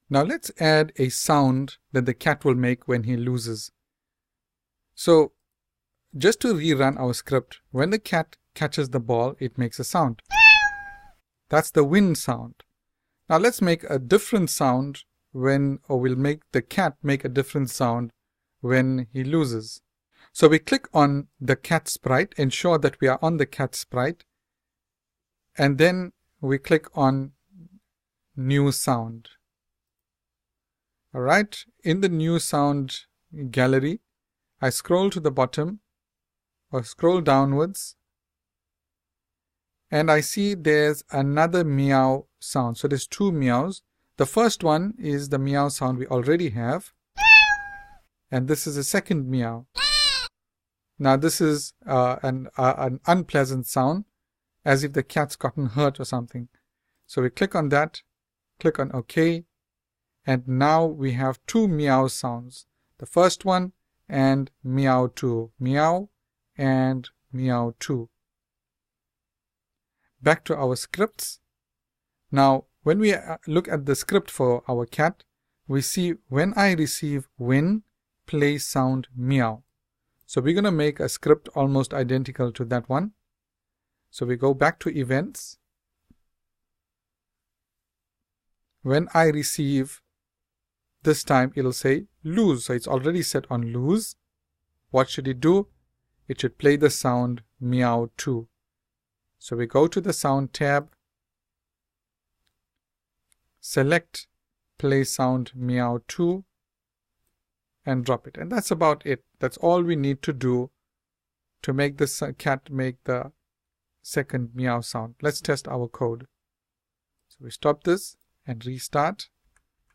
Now let's add a sound that the cat will make when he loses. So just to rerun our script, when the cat catches the ball, it makes a sound. That's the win sound. Now let's make a different sound we'll make the cat make a different sound when he loses. So we click on the cat sprite, ensure that we are on the cat sprite, and then we click on new sound. Alright, in the new sound gallery, I scroll to the bottom or scroll downwards, and I see there's another meow sound. So there's two meows. The first one is the meow sound we already have, and this is a second meow. Now this is an unpleasant sound, as if the cat's gotten hurt or something. So we click on that, click on OK, and now we have two meow sounds. The first one and meow 2. Meow and meow 2. Back to our scripts. Now when we look at the script for our cat, we see when I receive win, play sound meow. So we're going to make a script almost identical to that one. So we go back to events. When I receive, this time it'll say lose. So it's already set on lose. What should it do? It should play the sound meow 2. So we go to the sound tab, select play sound meow 2, and drop it. And that's about it. That's all we need to do to make this cat make the second meow sound. Let's test our code. So we stop this and restart.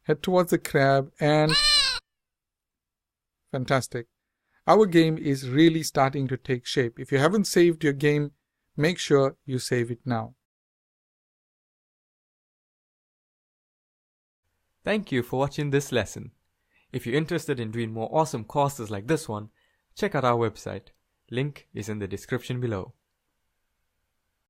Head towards the crab, and fantastic. Our game is really starting to take shape. If you haven't saved your game, make sure you save it now. Thank you for watching this lesson. If you're interested in doing more awesome courses like this one, check out our website. Link is in the description below.